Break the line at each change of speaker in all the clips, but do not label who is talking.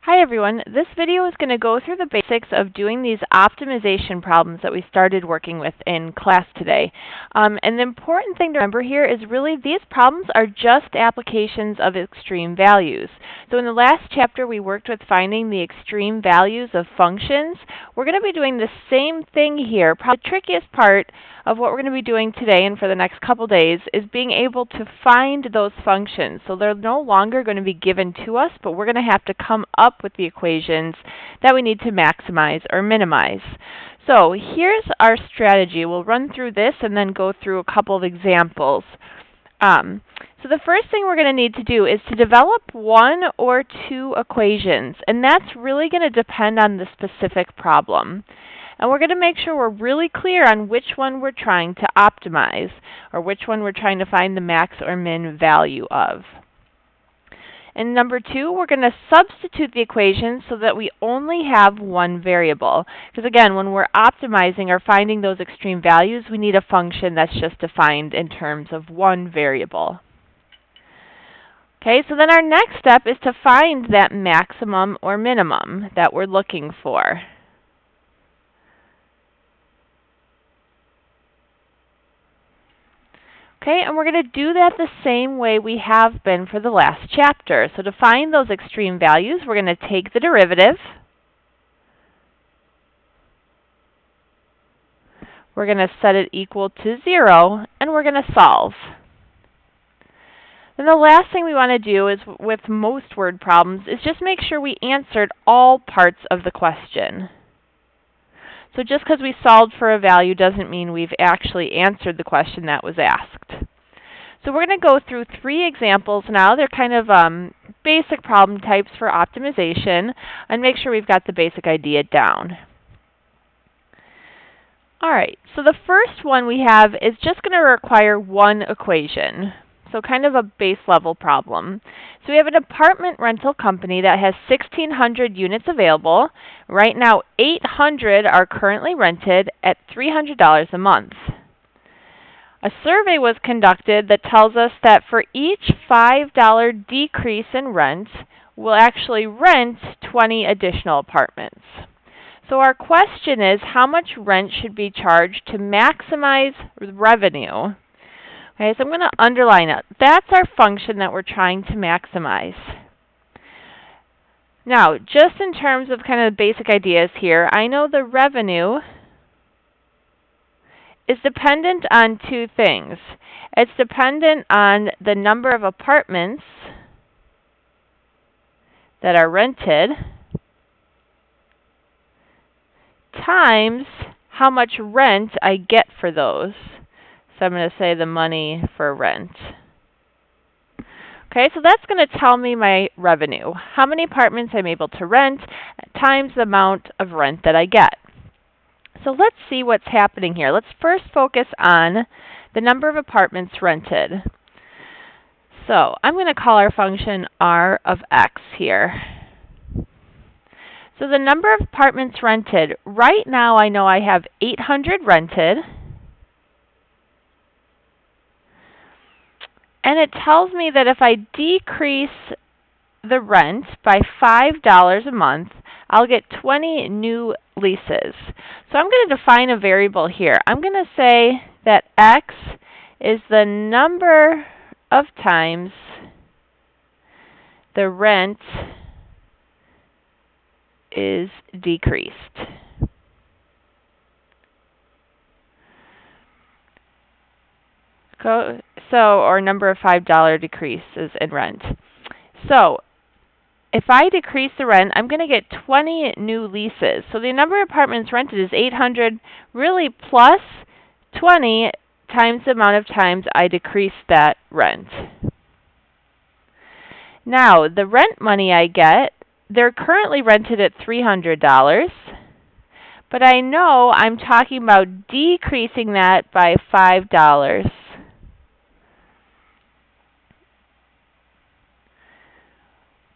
Hi everyone, this video is going to go through the basics of doing these optimization problems that we started working with in class today. And the important thing to remember here is really these problems are just applications of extreme values. So in the last chapter we worked with finding the extreme values of functions. We're going to be doing the same thing here. Probably the trickiest part of what we're going to be doing today and for the next couple days is being able to find those functions. So they're no longer going to be given to us, but we're going to have to come up with the equations that we need to maximize or minimize. So here's our strategy. We'll run through this and then go through a couple of examples. So the first thing we're going to need to do is to develop one or two equations, and that's really going to depend on the specific problem. And we're going to make sure we're really clear on which one we're trying to optimize, or which one we're trying to find the max or min value of. And number two, we're going to substitute the equation so that we only have one variable. Because again, when we're optimizing or finding those extreme values, we need a function that's just defined in terms of one variable. Okay, so then our next step is to find that maximum or minimum that we're looking for. Okay, and we're going to do that the same way we have been for the last chapter. So to find those extreme values, we're going to take the derivative. We're going to set it equal to 0, and we're going to solve. Then the last thing we want to do is, with most word problems, is just make sure we answered all parts of the question. So just because we solved for a value doesn't mean we've actually answered the question that was asked. So we're going to go through three examples now. They're kind of basic problem types for optimization, and make sure we've got the basic idea down. All right, so the first one we have is just going to require one equation. So kind of a base level problem. So we have an apartment rental company that has 1,600 units available. Right now, 800 are currently rented at $300 a month. A survey was conducted that tells us that for each $5 decrease in rent, we'll actually rent 20 additional apartments. So our question is, how much rent should be charged to maximize revenue? Okay, so I'm going to underline it. That's our function that we're trying to maximize. Now, just in terms of kind of the basic ideas here, I know the revenue is dependent on two things. It's dependent on the number of apartments that are rented times how much rent I get for those. So I'm going to say the money for rent. Okay, so that's going to tell me my revenue. How many apartments I'm able to rent times the amount of rent that I get. So let's see what's happening here. Let's first focus on the number of apartments rented. So I'm going to call our function R of X here. So the number of apartments rented, right now I know I have 800 rented. And it tells me that if I decrease the rent by $5 a month, I'll get 20 new leases. So I'm going to define a variable here. I'm going to say that X is the number of times the rent is decreased. Or number of $5 decreases in rent. So if I decrease the rent, I'm going to get 20 new leases. So the number of apartments rented is 800, really plus 20 times the amount of times I decrease that rent. Now, the rent money I get, they're currently rented at $300, but I know I'm talking about decreasing that by $5.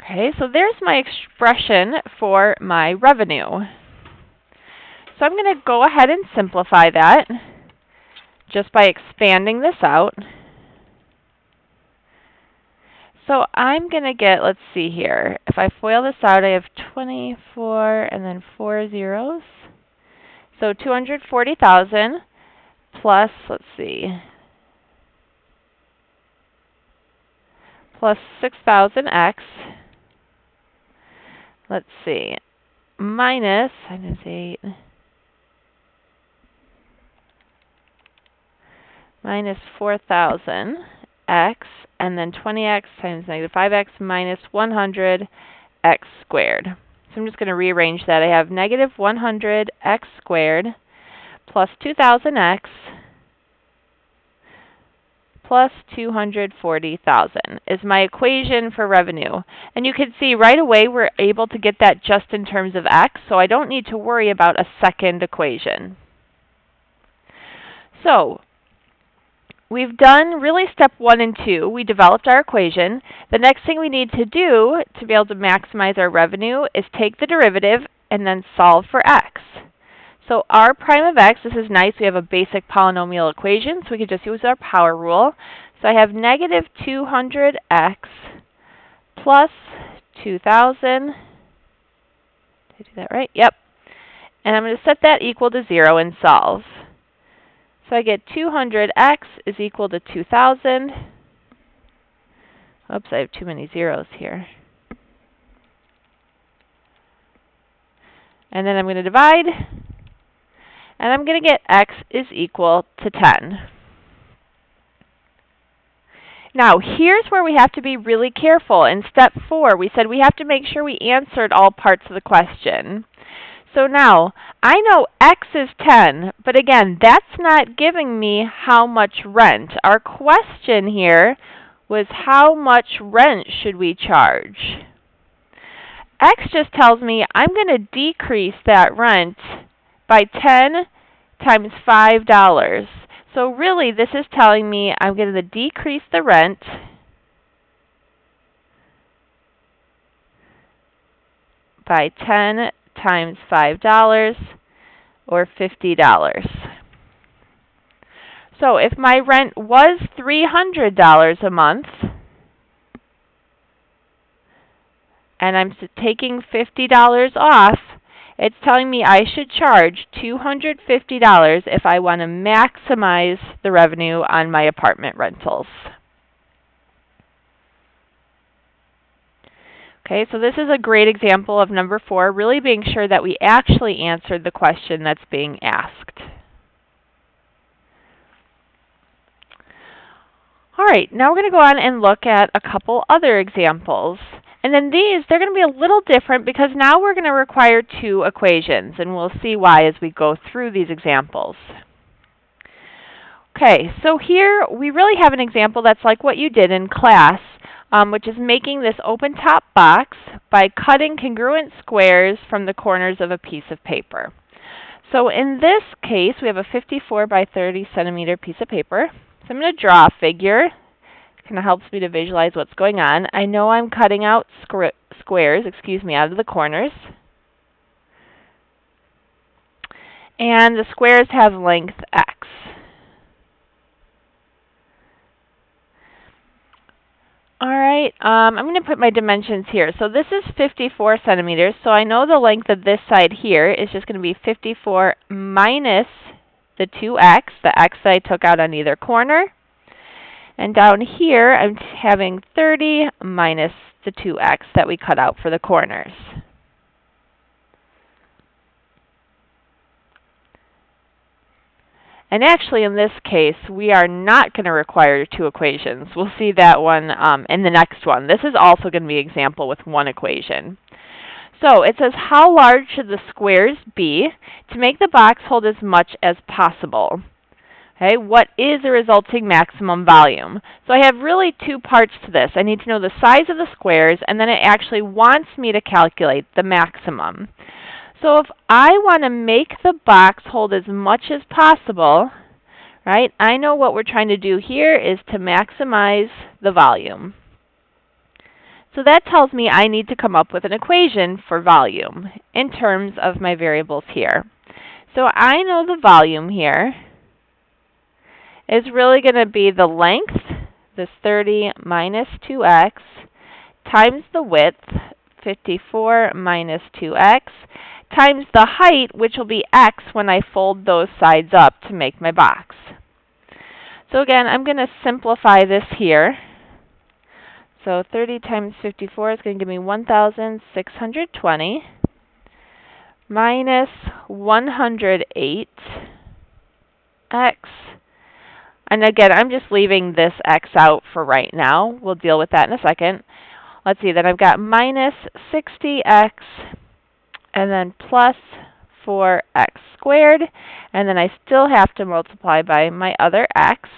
Okay, so there's my expression for my revenue. So I'm going to go ahead and simplify that just by expanding this out. So I'm going to get, let's see here, if I FOIL this out, I have 24 and then 4 zeros. So 240,000 plus, let's see, plus 6,000x. Let's see, minus 8, minus 4,000x, and then 20x times negative 5x minus 100x squared. So I'm just going to rearrange that. I have negative 100x squared plus 2,000x plus 240,000 is my equation for revenue. And you can see right away we're able to get that just in terms of x, so I don't need to worry about a second equation. So we've done really step 1 and 2. We developed our equation. The next thing we need to do to be able to maximize our revenue is take the derivative and then solve for x. So r prime of x, this is nice. We have a basic polynomial equation, so we could just use our power rule. So I have negative 200x plus 2,000. Did I do that right? Yep. And I'm going to set that equal to 0 and solve. So I get 200x is equal to 2,000. Oops, I have too many zeros here. And then I'm going to divide. And I'm going to get x is equal to 10. Now, here's where we have to be really careful. In step 4, we said we have to make sure we answered all parts of the question. So now, I know x is 10, but again, that's not giving me how much rent. Our question here was how much rent should we charge? X just tells me I'm going to decrease that rent by 10 times $5. So really, this is telling me I'm going to decrease the rent by 10 times $5 or $50. So if my rent was $300 a month and I'm taking $50 off, it's telling me I should charge $250 if I want to maximize the revenue on my apartment rentals. Okay, so this is a great example of number 4, really being sure that we actually answered the question that's being asked. All right, now we're going to go on and look at a couple other examples. And then these, they're going to be a little different because now we're going to require 2 equations, and we'll see why as we go through these examples. Okay, so here we really have an example that's like what you did in class, which is making this open top box by cutting congruent squares from the corners of a piece of paper. So in this case, we have a 54 by 30 centimeter piece of paper. So I'm going to draw a figure. Kind of helps me to visualize what's going on. I know I'm cutting out squares, out of the corners. And the squares have length x. All right, I'm going to put my dimensions here. So this is 54 centimeters, so I know the length of this side here is just going to be 54 minus the 2x, the x that I took out on either corner. And down here, I'm having 30 minus the 2x that we cut out for the corners. And actually, in this case, we are not going to require 2 equations. We'll see that one in the next one. This is also going to be an example with 1 equation. So it says, how large should the squares be to make the box hold as much as possible? Okay, what is the resulting maximum volume? So I have really 2 parts to this. I need to know the size of the squares, and then it actually wants me to calculate the maximum. So if I want to make the box hold as much as possible, right, I know what we're trying to do here is to maximize the volume. So that tells me I need to come up with an equation for volume in terms of my variables here. So I know the volume here is really going to be the length, this 30 minus 2x, times the width, 54 minus 2x times the height, which will be x when I fold those sides up to make my box. So again, I'm going to simplify this here. So 30 times 54 is going to give me 1,620 minus 108x. And again, I'm just leaving this x out for right now. We'll deal with that in a second. Let's see, then I've got minus 60x and then plus 4x squared. And then I still have to multiply by my other x.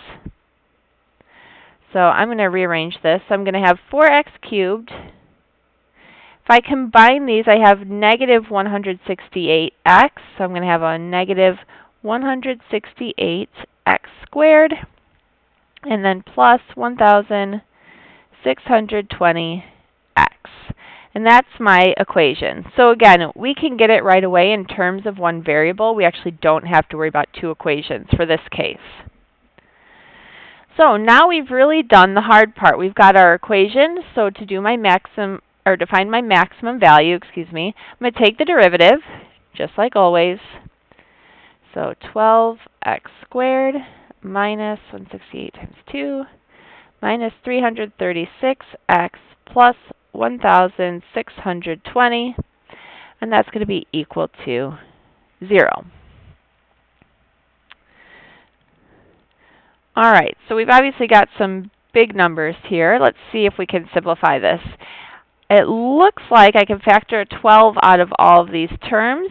So I'm going to rearrange this. I'm going to have 4x cubed. If I combine these, I have negative 168x. So I'm going to have a negative 168x squared. And then plus 1,620x. And that's my equation. So again, we can get it right away in terms of one variable. We actually don't have to worry about two equations for this case. So now we've really done the hard part. We've got our equation. So to do my maximum, or to find my maximum value, I'm going to take the derivative, just like always. So 12x squared minus 168 times 2 minus 336x plus 1,620, and that's going to be equal to 0. All right, so we've obviously got some big numbers here. Let's see if we can simplify this. It looks like I can factor 12 out of all of these terms.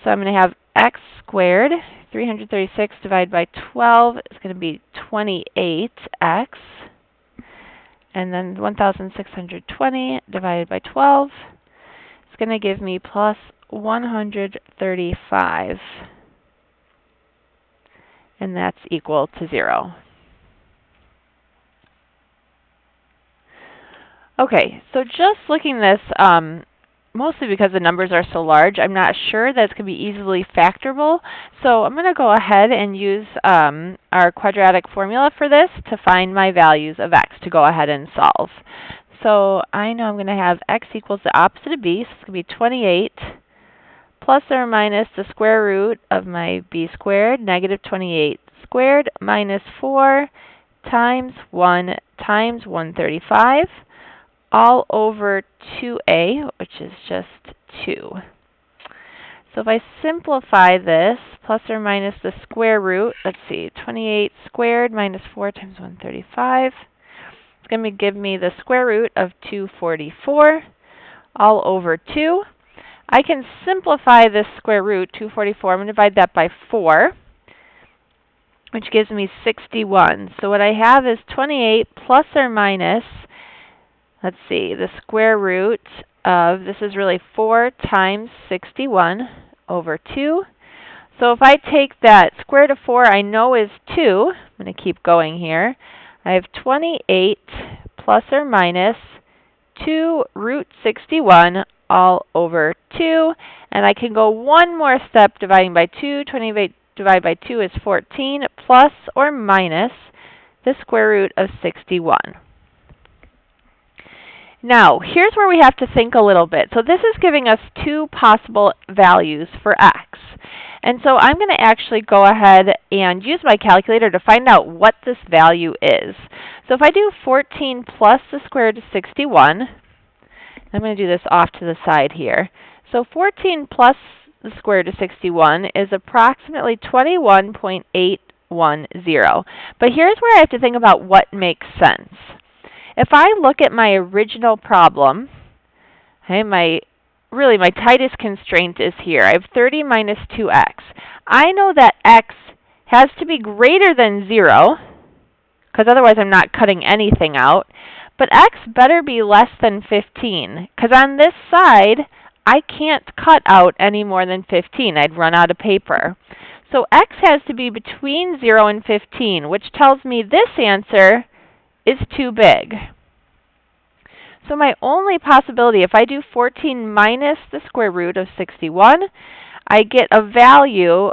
So I'm going to have x squared, 336 divided by 12 is going to be 28x. And then 1,620 divided by 12 is going to give me plus 135. And that's equal to 0. Okay, so just looking at this, mostly because the numbers are so large, I'm not sure that it's going to be easily factorable. So I'm going to go ahead and use our quadratic formula for this to find my values of x to go ahead and solve. So I know I'm going to have x equals the opposite of b, so it's going to be 28 plus or minus the square root of my b squared, negative 28 squared, minus 4 times 1 times 135, all over 2a, which is just 2. So if I simplify this, plus or minus the square root, let's see, 28 squared minus 4 times 135, it's going to give me the square root of 244, all over 2. I can simplify this square root, 244. I'm going to divide that by 4, which gives me 61. So what I have is 28 plus or minus, let's see, the square root of, this is really 4 times 61 over 2. So if I take that square root of 4, I know is 2. I'm going to keep going here. I have 28 plus or minus 2 root 61 all over 2. And I can go one more step dividing by 2. 28 divided by 2 is 14 plus or minus the square root of 61. Now, here's where we have to think a little bit. So this is giving us two possible values for x. And so I'm going to actually go ahead and use my calculator to find out what this value is. So if I do 14 plus the square root of 61, I'm going to do this off to the side here. So 14 plus the square root of 61 is approximately 21.810. But here's where I have to think about what makes sense. If I look at my original problem, okay, my tightest constraint is here. I have 30 minus 2x. I know that x has to be greater than 0, because otherwise I'm not cutting anything out. But x better be less than 15, because on this side, I can't cut out any more than 15. I'd run out of paper. So x has to be between 0 and 15, which tells me this answer is too big. So my only possibility, if I do 14 minus the square root of 61, I get a value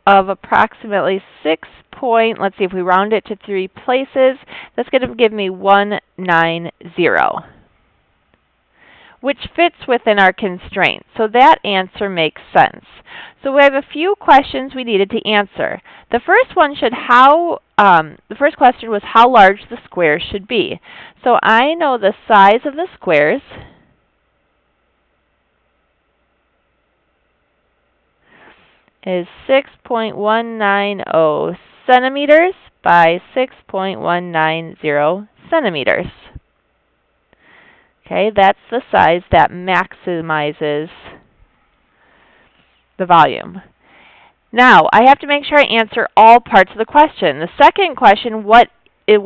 of approximately 6 point, let's see if we round it to 3 places, that's going to give me 190. which fits within our constraint. So that answer makes sense. So we have a few questions we needed to answer. The first one the first question was how large the squares should be. So I know the size of the squares is 6.190 centimeters by 6.190 centimeters. Okay, that's the size that maximizes the volume. Now, I have to make sure I answer all parts of the question. The second question what is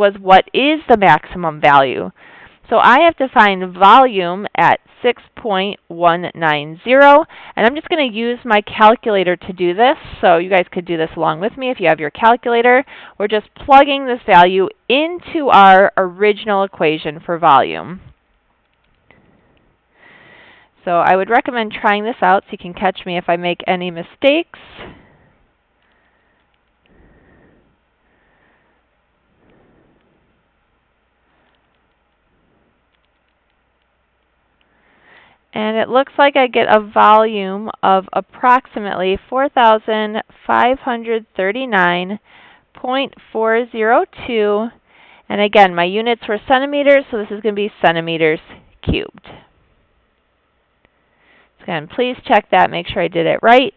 the maximum value? So I have to find volume at 6.190, and I'm just going to use my calculator to do this, so you guys could do this along with me if you have your calculator. We're just plugging this value into our original equation for volume. So I would recommend trying this out so you can catch me if I make any mistakes. And it looks like I get a volume of approximately 4,539.402. And again, my units were centimeters, so this is going to be centimeters cubed. So again, please check that, make sure I did it right.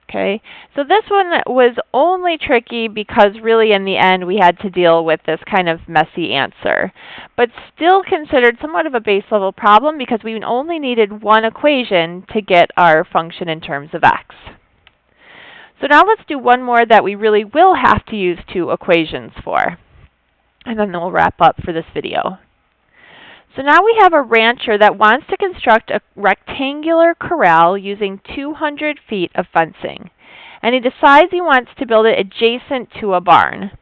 Okay, so this one was only tricky because really in the end we had to deal with this kind of messy answer, but still considered somewhat of a base level problem because we only needed one equation to get our function in terms of x. So now let's do one more that we really will have to use two equations for, and then we'll wrap up for this video. So now we have a rancher that wants to construct a rectangular corral using 200 feet of fencing. And he decides he wants to build it adjacent to a barn.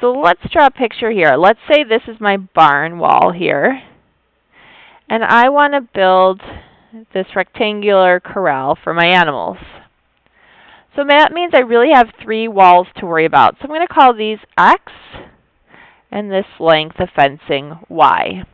So let's draw a picture here. Let's say this is my barn wall here. And I want to build this rectangular corral for my animals. So that means I really have three walls to worry about. So I'm going to call these X and this length of fencing Y.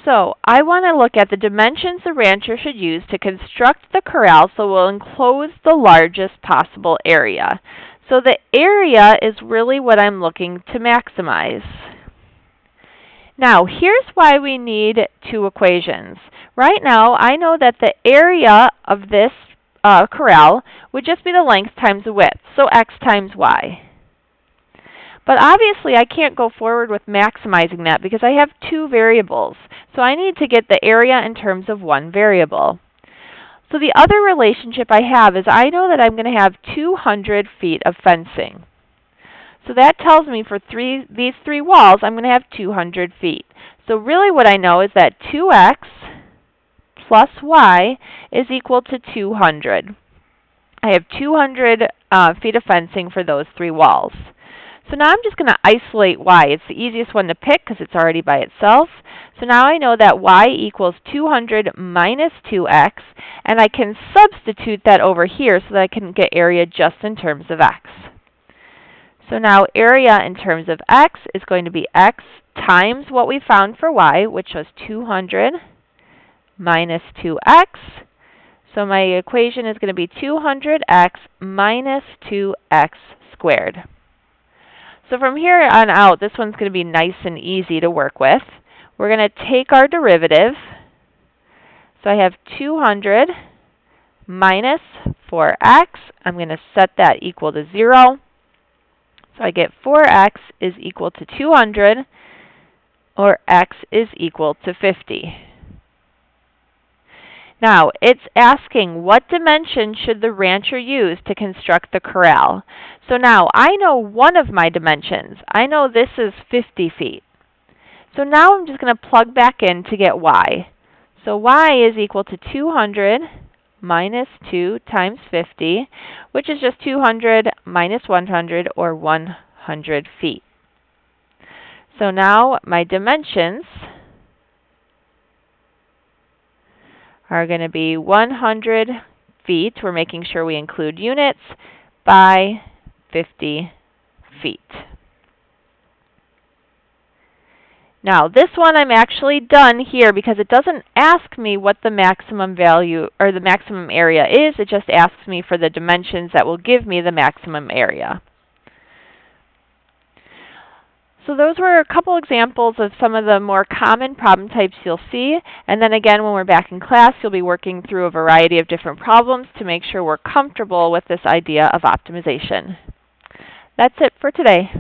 So I want to look at the dimensions the rancher should use to construct the corral so we'll enclose the largest possible area. So the area is really what I'm looking to maximize. Now, here's why we need two equations. Right now, I know that the area of this corral would just be the length times the width, so x times y. But obviously, I can't go forward with maximizing that because I have two variables. So I need to get the area in terms of one variable. So the other relationship I have is I know that I'm going to have 200 feet of fencing. So that tells me for these three walls, I'm going to have 200 feet. So really what I know is that 2x plus y is equal to 200. I have 200 feet of fencing for those three walls. So now I'm just going to isolate y. It's the easiest one to pick because it's already by itself. So now I know that y equals 200 minus 2x, and I can substitute that over here so that I can get area just in terms of x. So now area in terms of x is going to be x times what we found for y, which was 200 minus 2x. So my equation is going to be 200x minus 2x squared. So from here on out, this one's going to be nice and easy to work with. We're going to take our derivative. So I have 200 minus 4x. I'm going to set that equal to 0. So I get 4x is equal to 200, or x is equal to 50. Now, it's asking what dimension should the rancher use to construct the corral. So now, I know one of my dimensions. I know this is 50 feet. So now I'm just going to plug back in to get y. So y is equal to 200 minus 2 times 50, which is just 200 minus 100, or 100 feet. So now my dimensions are going to be 100 feet. We're making sure we include units by 50 feet. Now, this one I'm actually done here because it doesn't ask me what the maximum value or the maximum area is. It just asks me for the dimensions that will give me the maximum area. So those were a couple examples of some of the more common problem types you'll see. And then again, when we're back in class, you'll be working through a variety of different problems to make sure we're comfortable with this idea of optimization. That's it for today.